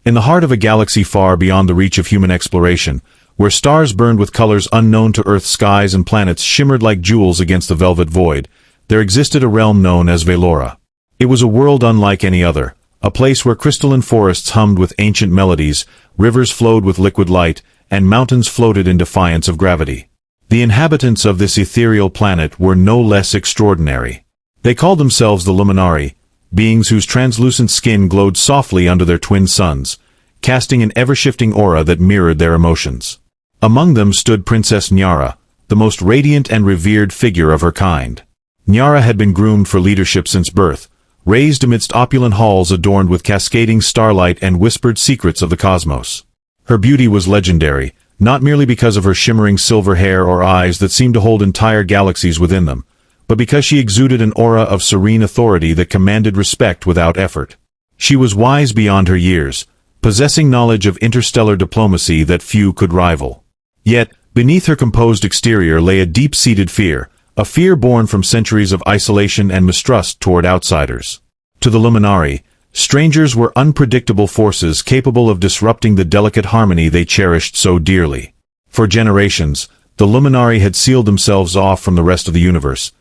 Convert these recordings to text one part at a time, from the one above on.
In the heart of a galaxy far beyond the reach of human exploration, where stars burned with colors unknown to Earth's skies and planets shimmered like jewels against the velvet void, there existed a realm known as Velora. It was a world unlike any other, a place where crystalline forests hummed with ancient melodies, rivers flowed with liquid light, and mountains floated in defiance of gravity. The inhabitants of this ethereal planet were no less extraordinary. They called themselves the Luminari, beings whose translucent skin glowed softly under their twin suns, casting an ever-shifting aura that mirrored their emotions. Among them stood Princess Nyara, the most radiant and revered figure of her kind. Nyara had been groomed for leadership since birth, raised amidst opulent halls adorned with cascading starlight and whispered secrets of the cosmos. Her beauty was legendary, not merely because of her shimmering silver hair or eyes that seemed to hold entire galaxies within them, but because she exuded an aura of serene authority that commanded respect without effort. She was wise beyond her years, possessing knowledge of interstellar diplomacy that few could rival. Yet, beneath her composed exterior lay a deep-seated fear, a fear born from centuries of isolation and mistrust toward outsiders. To the Luminari, strangers were unpredictable forces capable of disrupting the delicate harmony they cherished so dearly. For generations, the Luminari had sealed themselves off from the rest of the universe,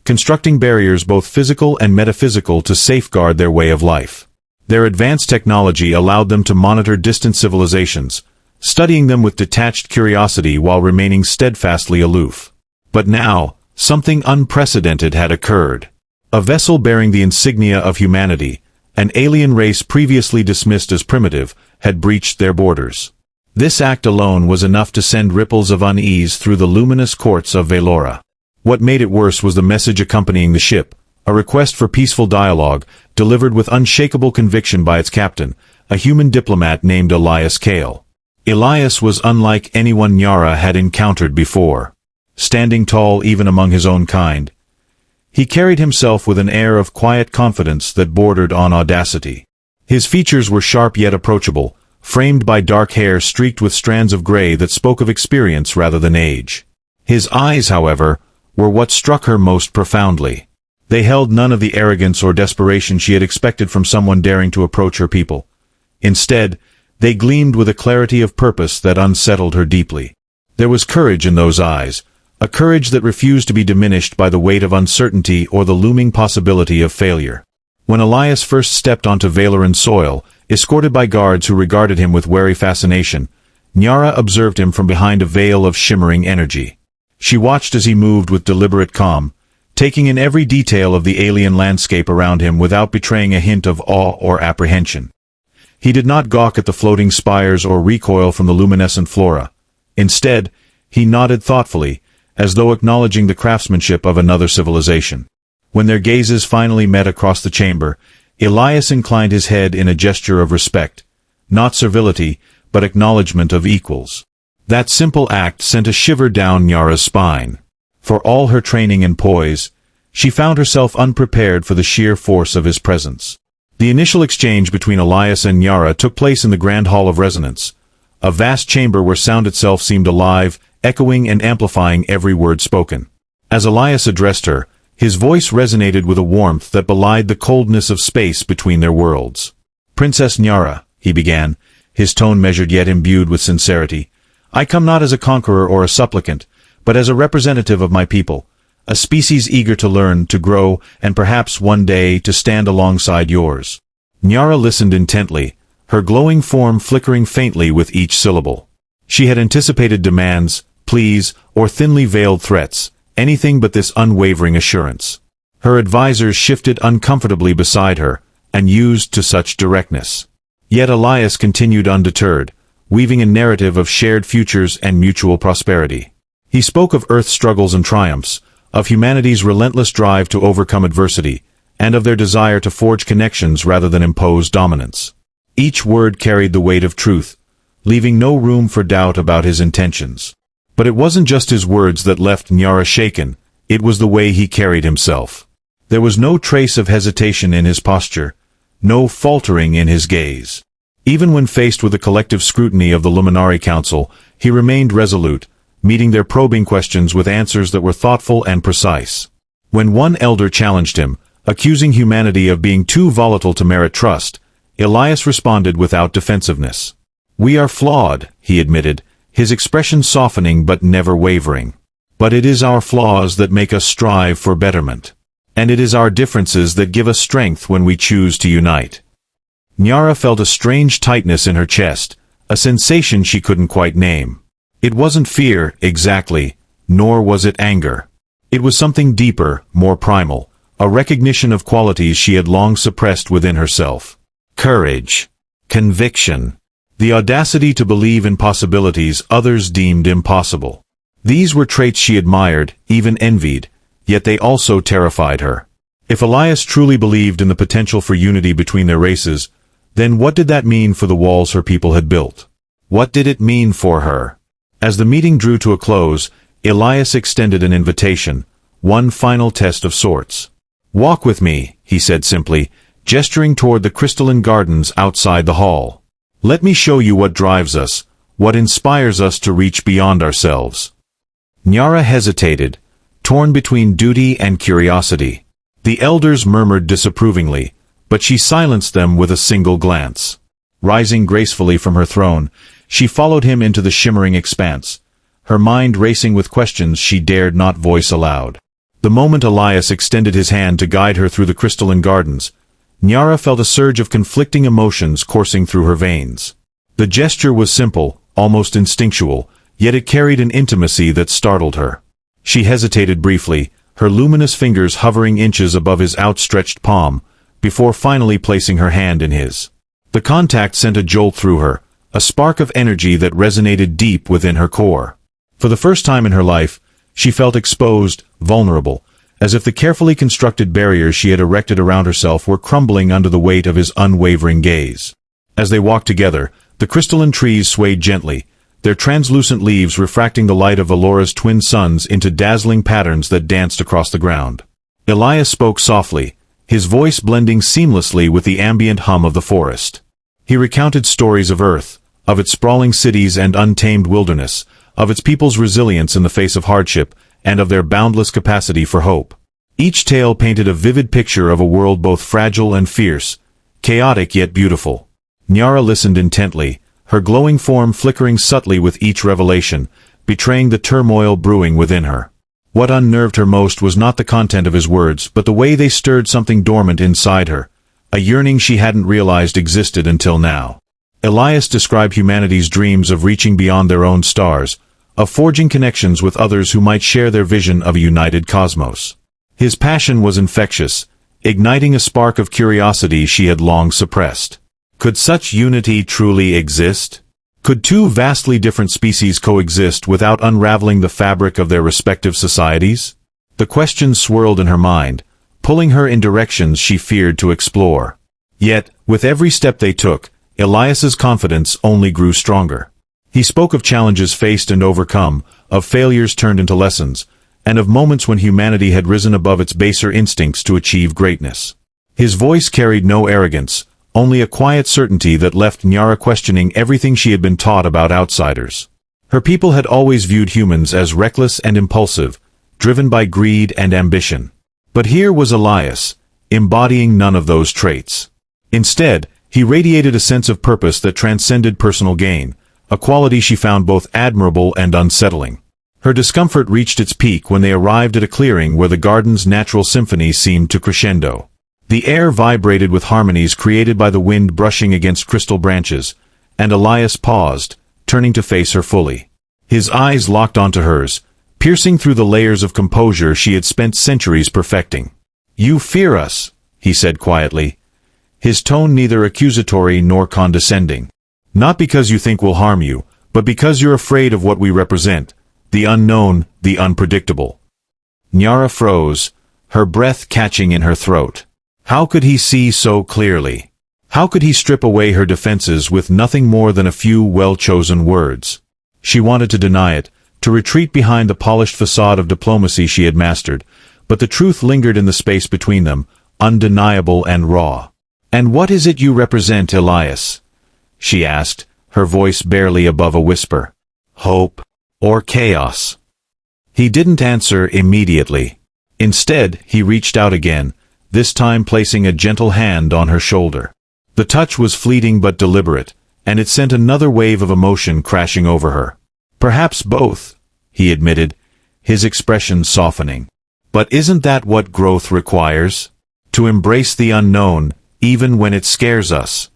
constructing barriers both physical and metaphysical to safeguard their way of life. Their advanced technology allowed them to monitor distant civilizations, studying them with detached curiosity while remaining steadfastly aloof. But now, something unprecedented had occurred. A vessel bearing the insignia of humanity, an alien race previously dismissed as primitive, had breached their borders. This act alone was enough to send ripples of unease through the luminous courts of Velora. What made it worse was the message accompanying the ship, a request for peaceful dialogue, delivered with unshakable conviction by its captain, a human diplomat named Elias Kale. Elias was unlike anyone Nyara had encountered before. Standing tall even among his own kind, he carried himself with an air of quiet confidence that bordered on audacity. His features were sharp yet approachable, framed by dark hair streaked with strands of gray that spoke of experience rather than age. His eyes, however, were what struck her most profoundly. They held none of the arrogance or desperation she had expected from someone daring to approach her people. Instead, they gleamed with a clarity of purpose that unsettled her deeply. There was courage in those eyes, a courage that refused to be diminished by the weight of uncertainty or the looming possibility of failure. When Elias first stepped onto Valoran soil, escorted by guards who regarded him with wary fascination, Nyara observed him from behind a veil of shimmering energy. She watched as he moved with deliberate calm, taking in every detail of the alien landscape around him without betraying a hint of awe or apprehension. He did not gawk at the floating spires or recoil from the luminescent flora. Instead, he nodded thoughtfully, as though acknowledging the craftsmanship of another civilization. When their gazes finally met across the chamber, Elias inclined his head in a gesture of respect, not servility, but acknowledgement of equals. That simple act sent a shiver down Nyara's spine. For all her training and poise, she found herself unprepared for the sheer force of his presence. The initial exchange between Elias and Nyara took place in the Grand Hall of Resonance, a vast chamber where sound itself seemed alive, echoing and amplifying every word spoken. As Elias addressed her, his voice resonated with a warmth that belied the coldness of space between their worlds. "Princess Nyara," he began, his tone measured yet imbued with sincerity, "I come not as a conqueror or a supplicant, but as a representative of my people, a species eager to learn, to grow, and perhaps one day to stand alongside yours." Nyara listened intently, her glowing form flickering faintly with each syllable. She had anticipated demands, pleas, or thinly veiled threats, anything but this unwavering assurance. Her advisors shifted uncomfortably beside her, and used to such directness. Yet Elias continued undeterred, weaving a narrative of shared futures and mutual prosperity. He spoke of Earth's struggles and triumphs, of humanity's relentless drive to overcome adversity, and of their desire to forge connections rather than impose dominance. Each word carried the weight of truth, leaving no room for doubt about his intentions. But it wasn't just his words that left Nyara shaken, it was the way he carried himself. There was no trace of hesitation in his posture, no faltering in his gaze. Even when faced with the collective scrutiny of the Luminari Council, he remained resolute, meeting their probing questions with answers that were thoughtful and precise. When one elder challenged him, accusing humanity of being too volatile to merit trust, Elias responded without defensiveness. "We are flawed," he admitted, his expression softening but never wavering. "But it is our flaws that make us strive for betterment. And it is our differences that give us strength when we choose to unite." Nyara felt a strange tightness in her chest, a sensation she couldn't quite name. It wasn't fear, exactly, nor was it anger. It was something deeper, more primal, a recognition of qualities she had long suppressed within herself. Courage. Conviction. The audacity to believe in possibilities others deemed impossible. These were traits she admired, even envied, yet they also terrified her. If Elias truly believed in the potential for unity between their races, then what did that mean for the walls her people had built? What did it mean for her? As the meeting drew to a close, Elias extended an invitation, one final test of sorts. "Walk with me," he said simply, gesturing toward the crystalline gardens outside the hall. "Let me show you what drives us, what inspires us to reach beyond ourselves." Nyara hesitated, torn between duty and curiosity. The elders murmured disapprovingly, but she silenced them with a single glance. Rising gracefully from her throne, she followed him into the shimmering expanse, her mind racing with questions she dared not voice aloud. The moment Elias extended his hand to guide her through the crystalline gardens, Nyara felt a surge of conflicting emotions coursing through her veins. The gesture was simple, almost instinctual, yet it carried an intimacy that startled her. She hesitated briefly, her luminous fingers hovering inches above his outstretched palm, before finally placing her hand in his. The contact sent a jolt through her, a spark of energy that resonated deep within her core. For the first time in her life, she felt exposed, vulnerable, as if the carefully constructed barriers she had erected around herself were crumbling under the weight of his unwavering gaze. As they walked together, the crystalline trees swayed gently, their translucent leaves refracting the light of Velora's twin suns into dazzling patterns that danced across the ground. Elias spoke softly, his voice blending seamlessly with the ambient hum of the forest. He recounted stories of Earth, of its sprawling cities and untamed wilderness, of its people's resilience in the face of hardship, and of their boundless capacity for hope. Each tale painted a vivid picture of a world both fragile and fierce, chaotic yet beautiful. Nyara listened intently, her glowing form flickering subtly with each revelation, betraying the turmoil brewing within her. What unnerved her most was not the content of his words, but the way they stirred something dormant inside her, a yearning she hadn't realized existed until now. Elias described humanity's dreams of reaching beyond their own stars, of forging connections with others who might share their vision of a united cosmos. His passion was infectious, igniting a spark of curiosity she had long suppressed. Could such unity truly exist? Could two vastly different species coexist without unraveling the fabric of their respective societies? The question swirled in her mind, pulling her in directions she feared to explore. Yet, with every step they took, Elias's confidence only grew stronger. He spoke of challenges faced and overcome, of failures turned into lessons, and of moments when humanity had risen above its baser instincts to achieve greatness. His voice carried no arrogance, only a quiet certainty that left Nyara questioning everything she had been taught about outsiders. Her people had always viewed humans as reckless and impulsive, driven by greed and ambition. But here was Elias, embodying none of those traits. Instead, he radiated a sense of purpose that transcended personal gain, a quality she found both admirable and unsettling. Her discomfort reached its peak when they arrived at a clearing where the garden's natural symphony seemed to crescendo. The air vibrated with harmonies created by the wind brushing against crystal branches, and Elias paused, turning to face her fully. His eyes locked onto hers, piercing through the layers of composure she had spent centuries perfecting. "You fear us," he said quietly, his tone neither accusatory nor condescending. "Not because you think we'll harm you, but because you're afraid of what we represent, the unknown, the unpredictable." Nyara froze, her breath catching in her throat. How could he see so clearly? How could he strip away her defenses with nothing more than a few well-chosen words? She wanted to deny it, to retreat behind the polished facade of diplomacy she had mastered, but the truth lingered in the space between them, undeniable and raw. "And what is it you represent, Elias?" she asked, her voice barely above a whisper. "Hope or chaos?" He didn't answer immediately. Instead, he reached out again, this time placing a gentle hand on her shoulder. The touch was fleeting but deliberate, and it sent another wave of emotion crashing over her. "Perhaps both," he admitted, his expression softening. "But isn't that what growth requires? To embrace the unknown, even when it scares us."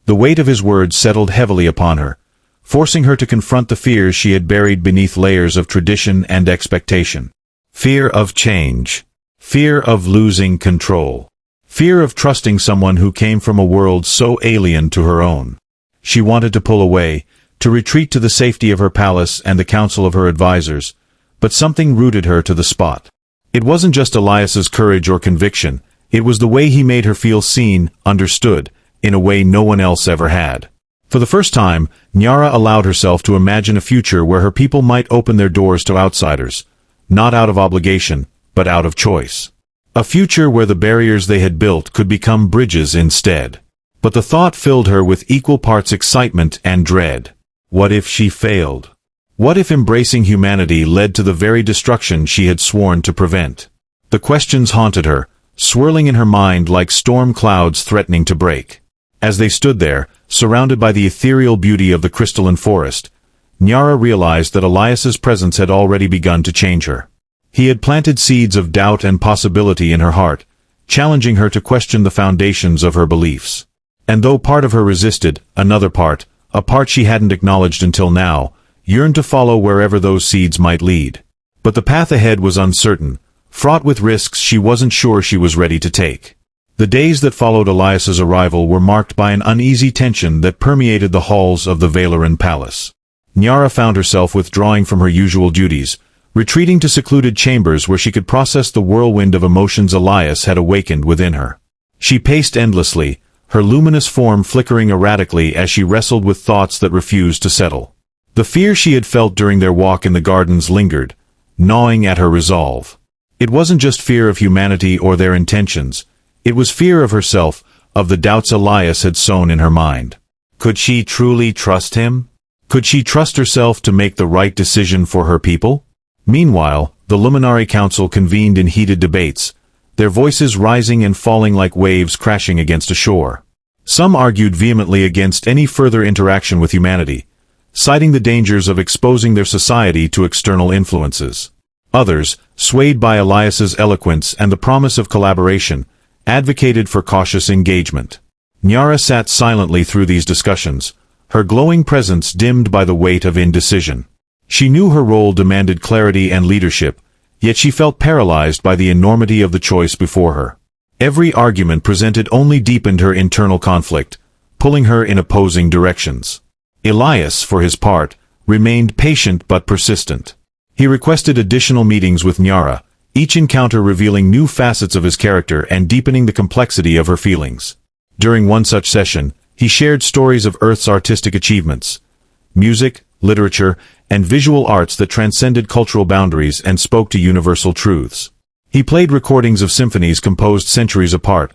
The weight of his words settled heavily upon her, forcing her to confront the fears she had buried beneath layers of tradition and expectation. Fear of change. Fear of losing control. Fear of trusting someone who came from a world so alien to her own. She wanted to pull away, to retreat to the safety of her palace and the counsel of her advisors, but something rooted her to the spot. It wasn't just Elias's courage or conviction, it was the way he made her feel seen, understood, in a way no one else ever had. For the first time, Nyara allowed herself to imagine a future where her people might open their doors to outsiders, not out of obligation, but out of choice. A future where the barriers they had built could become bridges instead. But the thought filled her with equal parts excitement and dread. What if she failed? What if embracing humanity led to the very destruction she had sworn to prevent? The questions haunted her, swirling in her mind like storm clouds threatening to break. As they stood there, surrounded by the ethereal beauty of the crystalline forest, Nyara realized that Elias's presence had already begun to change her. He had planted seeds of doubt and possibility in her heart, challenging her to question the foundations of her beliefs. And though part of her resisted, another part, a part she hadn't acknowledged until now, yearned to follow wherever those seeds might lead. But the path ahead was uncertain, fraught with risks she wasn't sure she was ready to take. The days that followed Elias's arrival were marked by an uneasy tension that permeated the halls of the Valoran palace. Nyara found herself withdrawing from her usual duties, retreating to secluded chambers where she could process the whirlwind of emotions Elias had awakened within her. She paced endlessly, her luminous form flickering erratically as she wrestled with thoughts that refused to settle. The fear she had felt during their walk in the gardens lingered, gnawing at her resolve. It wasn't just fear of humanity or their intentions, it was fear of herself, of the doubts Elias had sown in her mind. Could she truly trust him? Could she trust herself to make the right decision for her people? Meanwhile, the Luminary Council convened in heated debates, their voices rising and falling like waves crashing against a shore. Some argued vehemently against any further interaction with humanity, citing the dangers of exposing their society to external influences. Others, swayed by Elias's eloquence and the promise of collaboration, advocated for cautious engagement. Nyara sat silently through these discussions, her glowing presence dimmed by the weight of indecision. She knew her role demanded clarity and leadership, yet she felt paralyzed by the enormity of the choice before her. Every argument presented only deepened her internal conflict, pulling her in opposing directions. Elias, for his part, remained patient but persistent. He requested additional meetings with Nyara, each encounter revealing new facets of his character and deepening the complexity of her feelings. During one such session, he shared stories of Earth's artistic achievements, music, literature, and visual arts that transcended cultural boundaries and spoke to universal truths. He played recordings of symphonies composed centuries apart,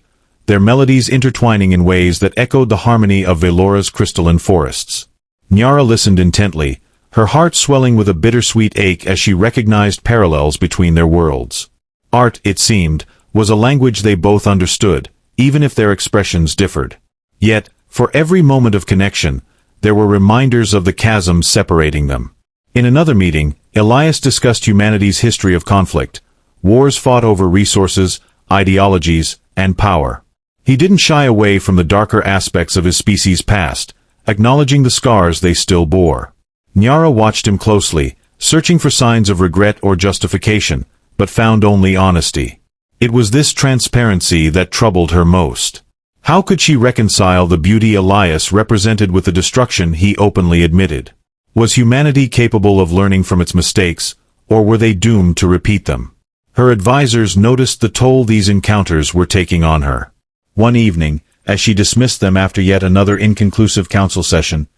their melodies intertwining in ways that echoed the harmony of Valora's crystalline forests. Nyara listened intently, her heart swelling with a bittersweet ache as she recognized parallels between their worlds. Art, it seemed, was a language they both understood, even if their expressions differed. Yet, for every moment of connection, there were reminders of the chasm separating them. In another meeting, Elias discussed humanity's history of conflict, wars fought over resources, ideologies, and power. He didn't shy away from the darker aspects of his species' past, acknowledging the scars they still bore. Nyara watched him closely, searching for signs of regret or justification, but found only honesty. It was this transparency that troubled her most. How could she reconcile the beauty Elias represented with the destruction he openly admitted? Was humanity capable of learning from its mistakes, or were they doomed to repeat them? Her advisors noticed the toll these encounters were taking on her. One evening, as she dismissed them after yet another inconclusive council session,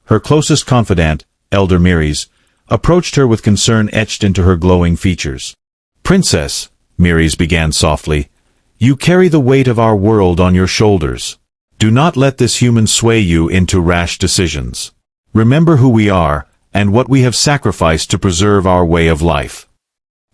her closest confidant, Elder Miris, approached her with concern etched into her glowing features. "Princess," Miris began softly, "you carry the weight of our world on your shoulders. Do not let this human sway you into rash decisions. Remember who we are, and what we have sacrificed to preserve our way of life."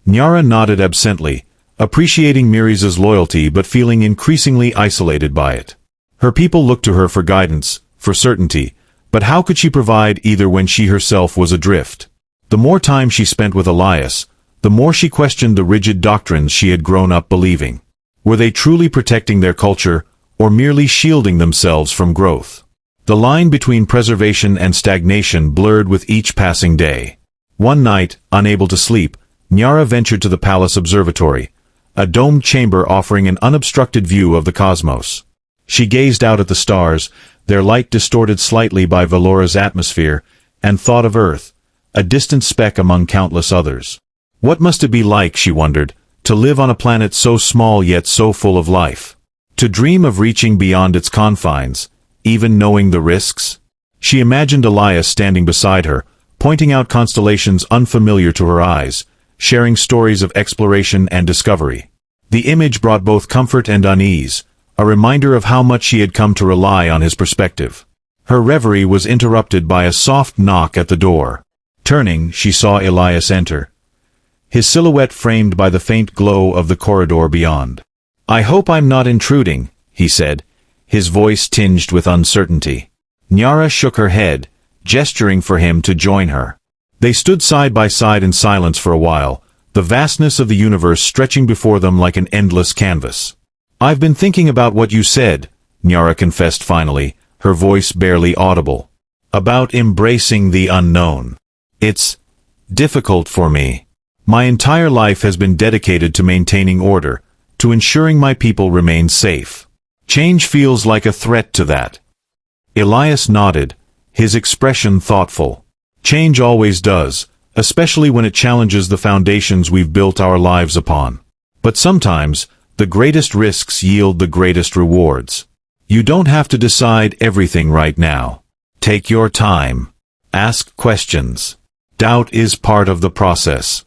Nyara nodded absently, appreciating Miris's loyalty but feeling increasingly isolated by it. Her people looked to her for guidance, for certainty, but how could she provide either when she herself was adrift? The more time she spent with Elias, the more she questioned the rigid doctrines she had grown up believing. Were they truly protecting their culture, or merely shielding themselves from growth? The line between preservation and stagnation blurred with each passing day. One night, unable to sleep, Nyara ventured to the palace observatory, a domed chamber offering an unobstructed view of the cosmos. She gazed out at the stars, their light distorted slightly by Velora's atmosphere, and thought of Earth, a distant speck among countless others. What must it be like, she wondered, to live on a planet so small yet so full of life? To dream of reaching beyond its confines, even knowing the risks? She imagined Elias standing beside her, pointing out constellations unfamiliar to her eyes, sharing stories of exploration and discovery. The image brought both comfort and unease, a reminder of how much she had come to rely on his perspective. Her reverie was interrupted by a soft knock at the door. Turning, she saw Elias enter, his silhouette framed by the faint glow of the corridor beyond. "I hope I'm not intruding," he said, his voice tinged with uncertainty. Nyara shook her head, gesturing for him to join her. They stood side by side in silence for a while, the vastness of the universe stretching before them like an endless canvas. "I've been thinking about what you said," Nyara confessed finally, her voice barely audible. "About embracing the unknown. It's difficult for me. My entire life has been dedicated to maintaining order, to ensuring my people remain safe. Change feels like a threat to that." Elias nodded, his expression thoughtful. "Change always does, especially when it challenges the foundations we've built our lives upon. But sometimes, the greatest risks yield the greatest rewards. You don't have to decide everything right now. Take your time. Ask questions. Doubt is part of the process."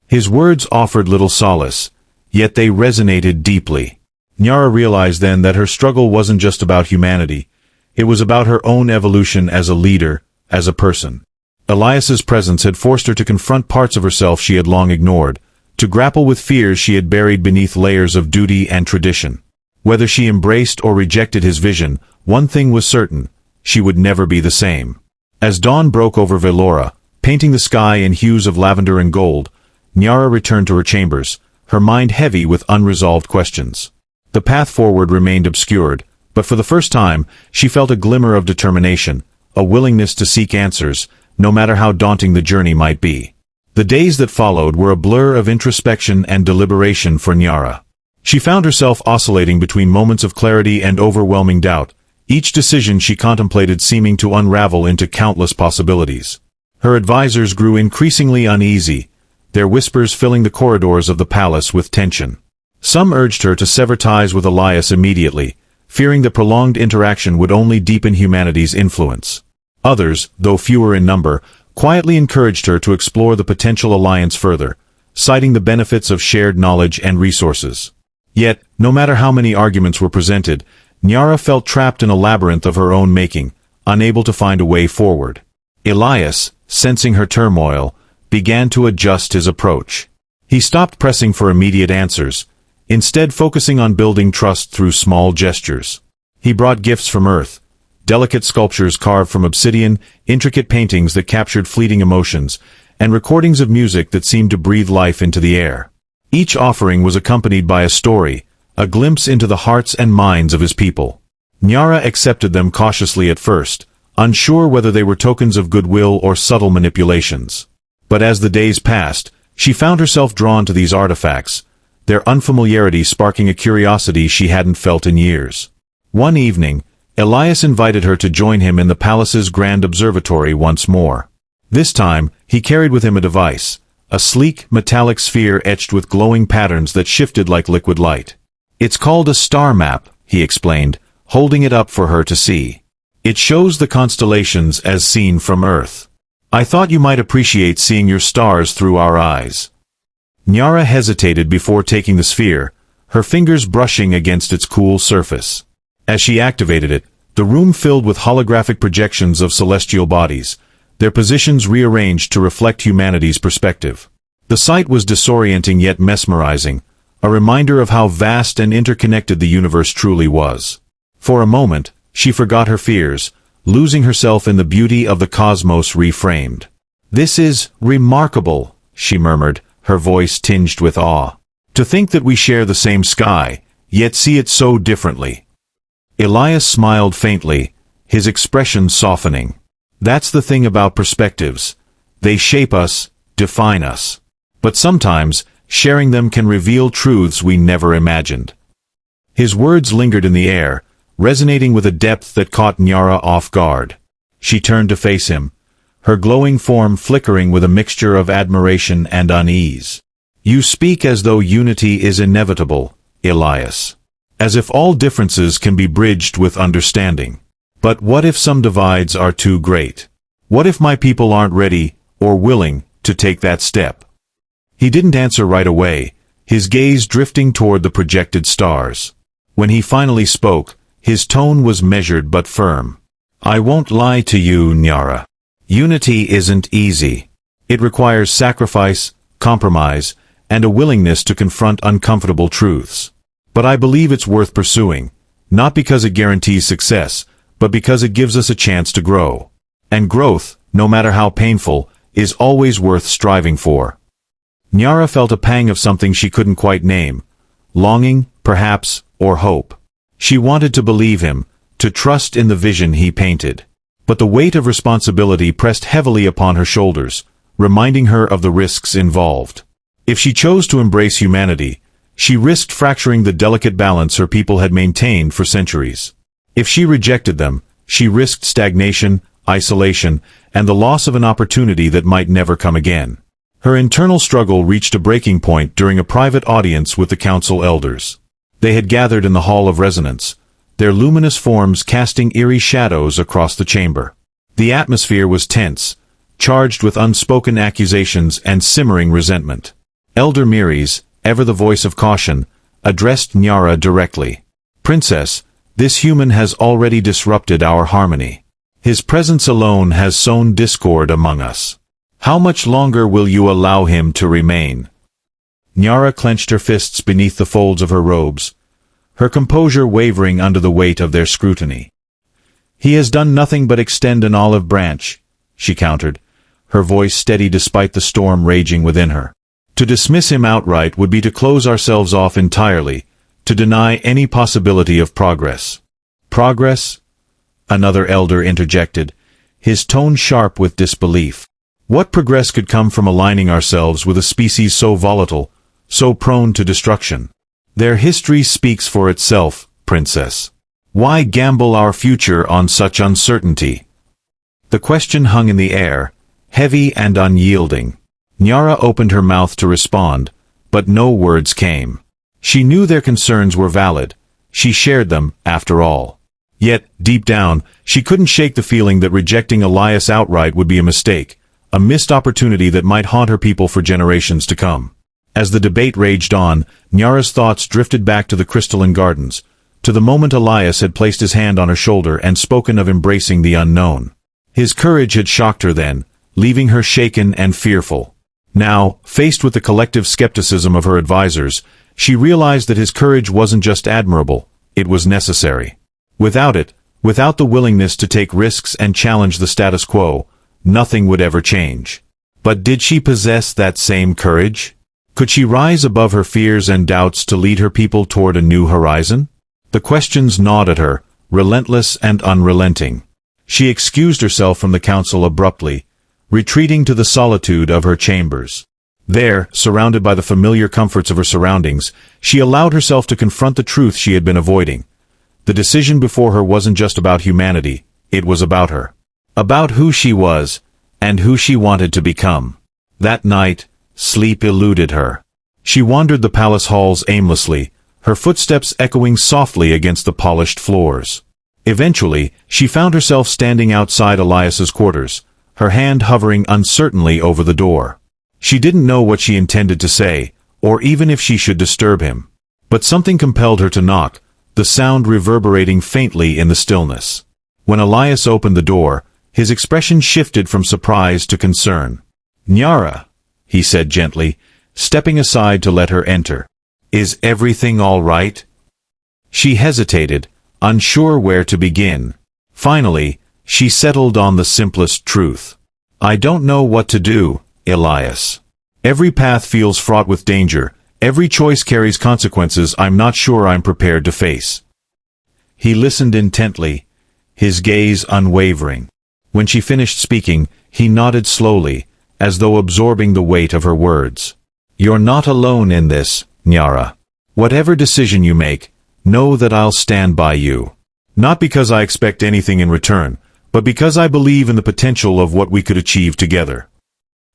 His words offered little solace, yet they resonated deeply. Nyara realized then that her struggle wasn't just about humanity. It was about her own evolution as a leader, as a person. Elias's presence had forced her to confront parts of herself she had long ignored, to grapple with fears she had buried beneath layers of duty and tradition. Whether she embraced or rejected his vision, one thing was certain: she would never be the same. As dawn broke over Velora, painting the sky in hues of lavender and gold, Nyara returned to her chambers, her mind heavy with unresolved questions. The path forward remained obscured, but for the first time, she felt a glimmer of determination, a willingness to seek answers, no matter how daunting the journey might be. The days that followed were a blur of introspection and deliberation for Nyara. She found herself oscillating between moments of clarity and overwhelming doubt, each decision she contemplated seeming to unravel into countless possibilities. Her advisors grew increasingly uneasy, their whispers filling the corridors of the palace with tension. Some urged her to sever ties with Elias immediately, fearing the prolonged interaction would only deepen humanity's influence. Others, though fewer in number, quietly encouraged her to explore the potential alliance further, citing the benefits of shared knowledge and resources. Yet, no matter how many arguments were presented, Nyara felt trapped in a labyrinth of her own making, unable to find a way forward. Elias, sensing her turmoil, began to adjust his approach. He stopped pressing for immediate answers, instead focusing on building trust through small gestures. He brought gifts from Earth, delicate sculptures carved from obsidian, intricate paintings that captured fleeting emotions, and recordings of music that seemed to breathe life into the air. Each offering was accompanied by a story, a glimpse into the hearts and minds of his people. Nyara accepted them cautiously at first, unsure whether they were tokens of goodwill or subtle manipulations. But as the days passed, she found herself drawn to these artifacts, their unfamiliarity sparking a curiosity she hadn't felt in years. One evening, Elias invited her to join him in the palace's grand observatory once more. This time, he carried with him a device, a sleek, metallic sphere etched with glowing patterns that shifted like liquid light. "It's called a star map," he explained, holding it up for her to see. "It shows the constellations as seen from Earth. I thought you might appreciate seeing your stars through our eyes." Nyara hesitated before taking the sphere, her fingers brushing against its cool surface. As she activated it, the room filled with holographic projections of celestial bodies, their positions rearranged to reflect humanity's perspective. The sight was disorienting yet mesmerizing, a reminder of how vast and interconnected the universe truly was. For a moment, she forgot her fears, losing herself in the beauty of the cosmos reframed. "This is remarkable," she murmured, her voice tinged with awe. "To think that we share the same sky, yet see it so differently." Elias smiled faintly, his expression softening. "That's the thing about perspectives. They shape us, define us. But sometimes, sharing them can reveal truths we never imagined." His words lingered in the air, resonating with a depth that caught Nyara off guard. She turned to face him, her glowing form flickering with a mixture of admiration and unease. "You speak as though unity is inevitable, Elias. As if all differences can be bridged with understanding. But what if some divides are too great? What if my people aren't ready, or willing, to take that step?" He didn't answer right away, his gaze drifting toward the projected stars. When he finally spoke, his tone was measured but firm. "I won't lie to you, Nyara. Unity isn't easy. It requires sacrifice, compromise, and a willingness to confront uncomfortable truths. But I believe it's worth pursuing, not because it guarantees success, but because it gives us a chance to grow. And growth, no matter how painful, is always worth striving for." Nyara felt a pang of something she couldn't quite name. Longing, perhaps, or hope. She wanted to believe him, to trust in the vision he painted. But the weight of responsibility pressed heavily upon her shoulders, reminding her of the risks involved. If she chose to embrace humanity, she risked fracturing the delicate balance her people had maintained for centuries. If she rejected them, she risked stagnation, isolation, and the loss of an opportunity that might never come again. Her internal struggle reached a breaking point during a private audience with the council elders. They had gathered in the Hall of Resonance, their luminous forms casting eerie shadows across the chamber. The atmosphere was tense, charged with unspoken accusations and simmering resentment. Elder Miris, ever the voice of caution, addressed Nyara directly. "Princess, this human has already disrupted our harmony. His presence alone has sown discord among us. How much longer will you allow him to remain?" Nyara clenched her fists beneath the folds of her robes, her composure wavering under the weight of their scrutiny. "He has done nothing but extend an olive branch," she countered, her voice steady despite the storm raging within her. "To dismiss him outright would be to close ourselves off entirely, to deny any possibility of progress." "Progress?" another elder interjected, his tone sharp with disbelief. What progress could come from aligning ourselves with a species so volatile, so prone to destruction? "Their history speaks for itself, Princess. Why gamble our future on such uncertainty?" The question hung in the air, heavy and unyielding. Nyara opened her mouth to respond, but no words came. She knew their concerns were valid. She shared them, after all. Yet, deep down, she couldn't shake the feeling that rejecting Elias outright would be a mistake, a missed opportunity that might haunt her people for generations to come. As the debate raged on, Nyara's thoughts drifted back to the crystalline gardens, to the moment Elias had placed his hand on her shoulder and spoken of embracing the unknown. His courage had shocked her then, leaving her shaken and fearful. Now, faced with the collective skepticism of her advisors, she realized that his courage wasn't just admirable, it was necessary. Without it, without the willingness to take risks and challenge the status quo, nothing would ever change. But did she possess that same courage? Could she rise above her fears and doubts to lead her people toward a new horizon? The questions gnawed at her, relentless and unrelenting. She excused herself from the council abruptly, retreating to the solitude of her chambers. There, surrounded by the familiar comforts of her surroundings, she allowed herself to confront the truth she had been avoiding. The decision before her wasn't just about humanity, it was about her. About who she was, and who she wanted to become. That night, sleep eluded her. She wandered the palace halls aimlessly, her footsteps echoing softly against the polished floors. Eventually, she found herself standing outside Elias's quarters, her hand hovering uncertainly over the door. She didn't know what she intended to say, or even if she should disturb him. But something compelled her to knock, the sound reverberating faintly in the stillness. When Elias opened the door, his expression shifted from surprise to concern. "Nyara," he said gently, stepping aside to let her enter. "Is everything all right?" She hesitated, unsure where to begin. Finally, she settled on the simplest truth. I don't know what to do, Elias. Every path feels fraught with danger. Every choice carries consequences I'm not sure I'm prepared to face. He listened intently, his gaze unwavering. When she finished speaking, he nodded slowly, as though absorbing the weight of her words. You're not alone in this, Nyara. Whatever decision you make, know that I'll stand by you. Not because I expect anything in return, but because I believe in the potential of what we could achieve together.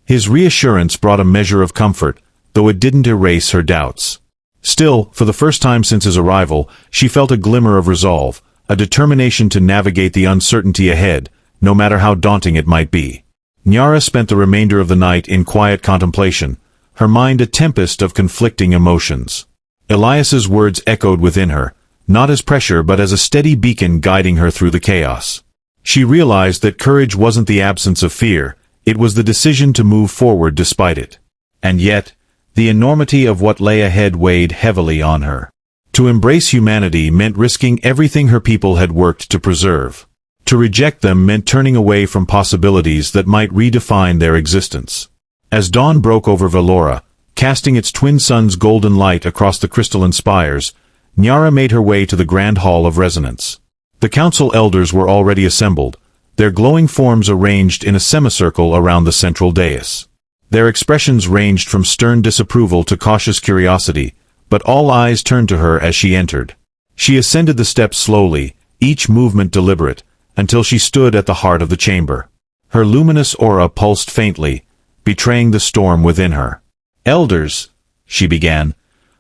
His reassurance brought a measure of comfort, though it didn't erase her doubts. Still, for the first time since his arrival, she felt a glimmer of resolve, a determination to navigate the uncertainty ahead, no matter how daunting it might be. Nyara spent the remainder of the night in quiet contemplation, her mind a tempest of conflicting emotions. Elias's words echoed within her, not as pressure but as a steady beacon guiding her through the chaos. She realized that courage wasn't the absence of fear, it was the decision to move forward despite it. And yet, the enormity of what lay ahead weighed heavily on her. To embrace humanity meant risking everything her people had worked to preserve. To reject them meant turning away from possibilities that might redefine their existence. As dawn broke over Velora, casting its twin suns' golden light across the crystalline spires, Nyara made her way to the grand hall of resonance. The council elders were already assembled, their glowing forms arranged in a semicircle around the central dais. Their expressions ranged from stern disapproval to cautious curiosity, but all eyes turned to her as she entered. She ascended the steps slowly, each movement deliberate, until she stood at the heart of the chamber. Her luminous aura pulsed faintly, betraying the storm within her. "Elders," she began,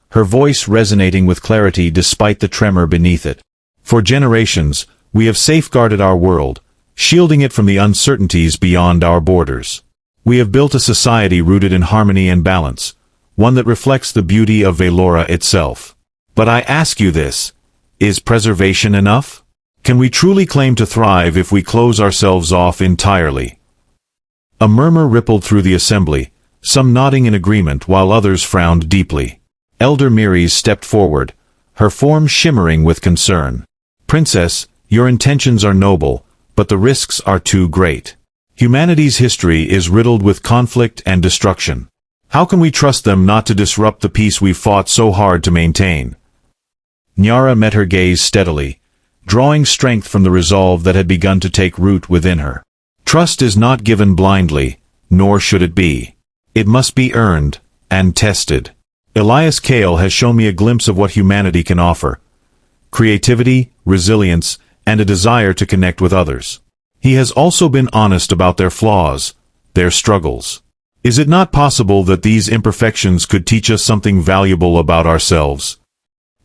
her voice resonating with clarity despite the tremor beneath it. "For generations, we have safeguarded our world, shielding it from the uncertainties beyond our borders. We have built a society rooted in harmony and balance, one that reflects the beauty of Velora itself. But I ask you this, is preservation enough? Can we truly claim to thrive if we close ourselves off entirely?" A murmur rippled through the assembly, some nodding in agreement while others frowned deeply. Elder Miris stepped forward, her form shimmering with concern. "Princess, your intentions are noble, but the risks are too great. Humanity's history is riddled with conflict and destruction. How can we trust them not to disrupt the peace we've fought so hard to maintain?" Nyara met her gaze steadily, drawing strength from the resolve that had begun to take root within her. Trust is not given blindly, nor should it be. It must be earned, and tested. Elias Kale has shown me a glimpse of what humanity can offer: creativity, resilience, and a desire to connect with others. He has also been honest about their flaws, their struggles. Is it not possible that these imperfections could teach us something valuable about ourselves?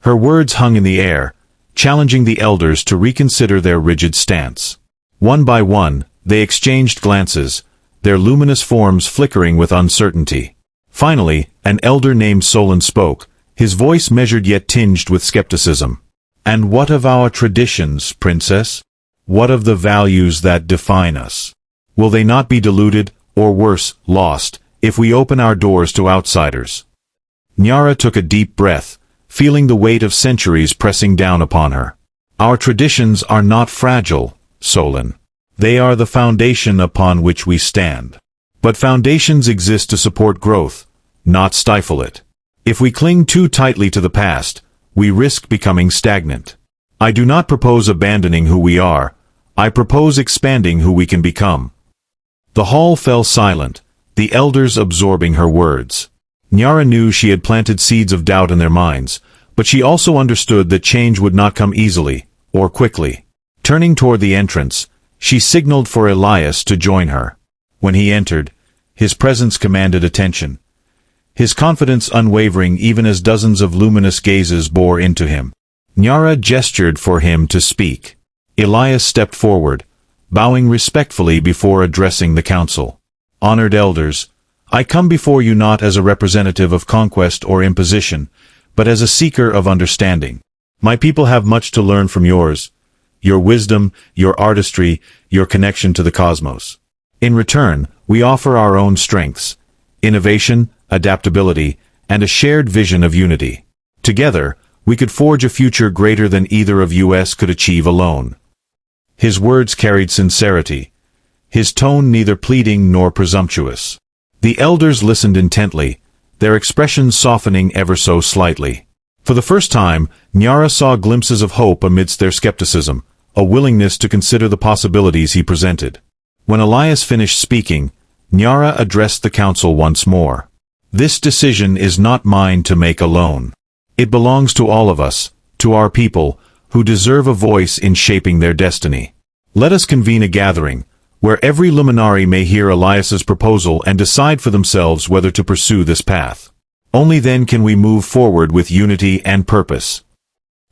Her words hung in the air, challenging the elders to reconsider their rigid stance. One by one, they exchanged glances, their luminous forms flickering with uncertainty. Finally, an elder named Solon spoke, his voice measured yet tinged with skepticism. "And what of our traditions, Princess? What of the values that define us? Will they not be diluted, or worse, lost, if we open our doors to outsiders?" Nyara took a deep breath, feeling the weight of centuries pressing down upon her. "Our traditions are not fragile, Solon. They are the foundation upon which we stand. But foundations exist to support growth, not stifle it. If we cling too tightly to the past, we risk becoming stagnant. I do not propose abandoning who we are, I propose expanding who we can become." The hall fell silent, the elders absorbing her words. Nyara knew she had planted seeds of doubt in their minds, but she also understood that change would not come easily, or quickly. Turning toward the entrance, she signaled for Elias to join her. When he entered, his presence commanded attention, his confidence unwavering even as dozens of luminous gazes bore into him. Nyara gestured for him to speak. Elias stepped forward, bowing respectfully before addressing the council. "Honored elders, I come before you not as a representative of conquest or imposition, but as a seeker of understanding. My people have much to learn from yours, your wisdom, your artistry, your connection to the cosmos. In return, we offer our own strengths, innovation, adaptability, and a shared vision of unity. Together, We could forge a future greater than either of us could achieve alone." His words carried sincerity, his tone neither pleading nor presumptuous. The elders listened intently, their expressions softening ever so slightly. For the first time, Nyara saw glimpses of hope amidst their skepticism, a willingness to consider the possibilities he presented. When Elias finished speaking, Nyara addressed the council once more. "This decision is not mine to make alone. It belongs to all of us, to our people, who deserve a voice in shaping their destiny. Let us convene a gathering, where every luminary may hear Elias's proposal and decide for themselves whether to pursue this path. Only then can we move forward with unity and purpose."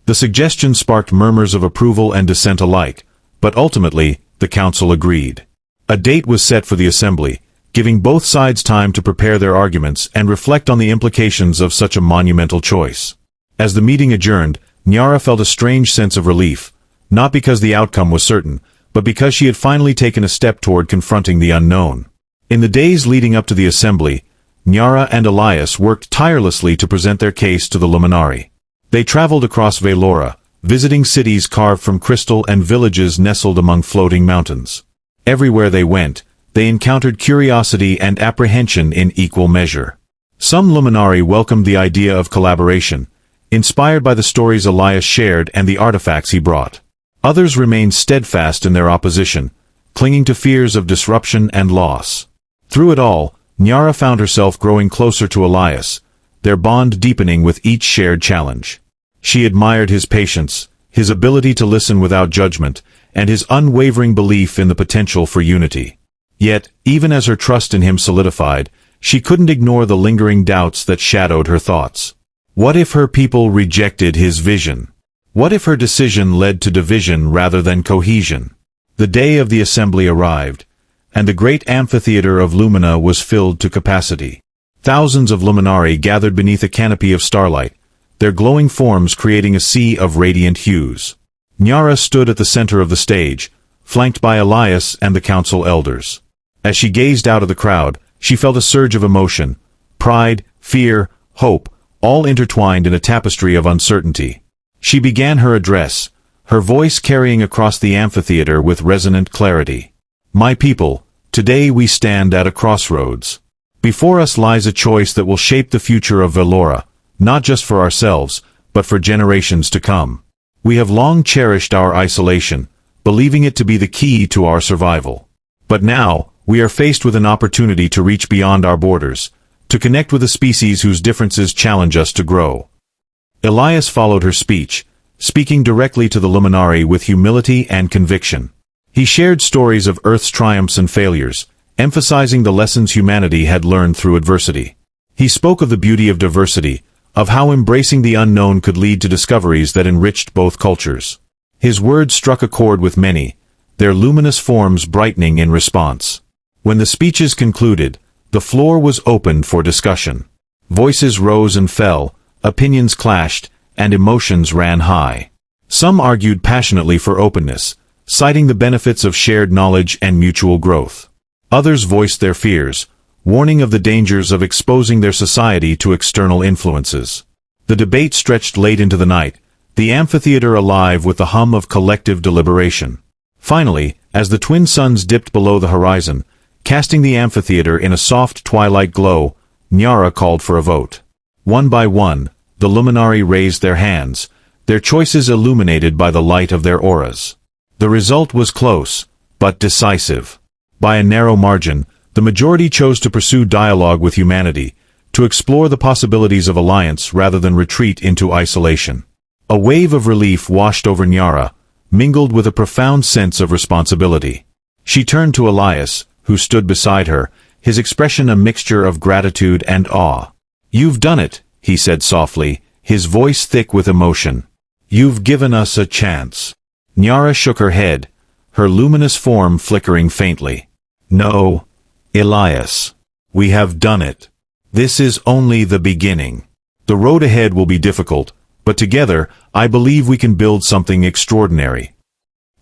The suggestion sparked murmurs of approval and dissent alike, but ultimately, the council agreed. A date was set for the assembly, giving both sides time to prepare their arguments and reflect on the implications of such a monumental choice. As the meeting adjourned, Nyara felt a strange sense of relief, not because the outcome was certain, but because she had finally taken a step toward confronting the unknown. In the days leading up to the assembly, Nyara and Elias worked tirelessly to present their case to the luminari. They traveled across Velora, visiting cities carved from crystal and villages nestled among floating mountains. Everywhere they went, they encountered curiosity and apprehension in equal measure. Some luminari welcomed the idea of collaboration, inspired by the stories Elias shared and the artifacts he brought. Others remained steadfast in their opposition, clinging to fears of disruption and loss. Through it all, Nyara found herself growing closer to Elias, their bond deepening with each shared challenge. She admired his patience, his ability to listen without judgment, and his unwavering belief in the potential for unity. Yet, even as her trust in him solidified, she couldn't ignore the lingering doubts that shadowed her thoughts. What if her people rejected his vision? What if her decision led to division rather than cohesion? The day of the assembly arrived, and the great amphitheater of Lumina was filled to capacity. Thousands of luminari gathered beneath a canopy of starlight, their glowing forms creating a sea of radiant hues. Nyara stood at the center of the stage, flanked by Elias and the council elders. As she gazed out of the crowd, she felt a surge of emotion, pride, fear, hope, all intertwined in a tapestry of uncertainty. She began her address, her voice carrying across the amphitheater with resonant clarity. "My people, today we stand at a crossroads. Before us lies a choice that will shape the future of Velora, not just for ourselves, but for generations to come. We have long cherished our isolation, believing it to be the key to our survival. But now, we are faced with an opportunity to reach beyond our borders, to connect with a species whose differences challenge us to grow." Elias followed her speech, speaking directly to the luminari with humility and conviction. He shared stories of Earth's triumphs and failures, emphasizing the lessons humanity had learned through adversity. He spoke of the beauty of diversity, of how embracing the unknown could lead to discoveries that enriched both cultures. His words struck a chord with many, their luminous forms brightening in response. When the speeches concluded, the floor was opened for discussion. Voices rose and fell, opinions clashed, and emotions ran high. Some argued passionately for openness, citing the benefits of shared knowledge and mutual growth. Others voiced their fears, warning of the dangers of exposing their society to external influences. The debate stretched late into the night, the amphitheater alive with the hum of collective deliberation. Finally, as the twin suns dipped below the horizon, casting the amphitheater in a soft twilight glow, Nyara called for a vote. One by one, the luminari raised their hands, their choices illuminated by the light of their auras. The result was close, but decisive. By a narrow margin, the majority chose to pursue dialogue with humanity, to explore the possibilities of alliance rather than retreat into isolation. A wave of relief washed over Nyara, mingled with a profound sense of responsibility. She turned to Elias, who stood beside her, his expression a mixture of gratitude and awe. "You've done it," he said softly, his voice thick with emotion. "You've given us a chance." Nyara shook her head, her luminous form flickering faintly. "No, Elias. We have done it. This is only the beginning. The road ahead will be difficult, but together, I believe we can build something extraordinary."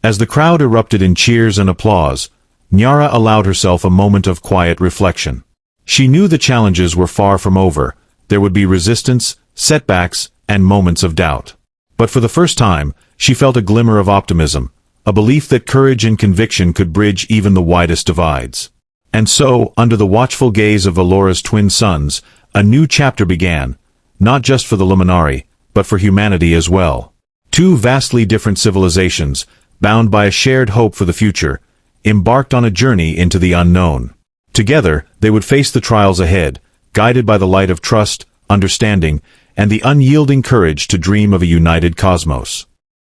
As the crowd erupted in cheers and applause, Nyara allowed herself a moment of quiet reflection. She knew the challenges were far from over. There would be resistance, setbacks, and moments of doubt. But for the first time, she felt a glimmer of optimism, a belief that courage and conviction could bridge even the widest divides. And so, under the watchful gaze of Velora's twin sons, a new chapter began, not just for the Luminari, but for humanity as well. Two vastly different civilizations, bound by a shared hope for the future, embarked on a journey into the unknown. Together, they would face the trials ahead, guided by the light of trust, understanding, and the unyielding courage to dream of a united cosmos.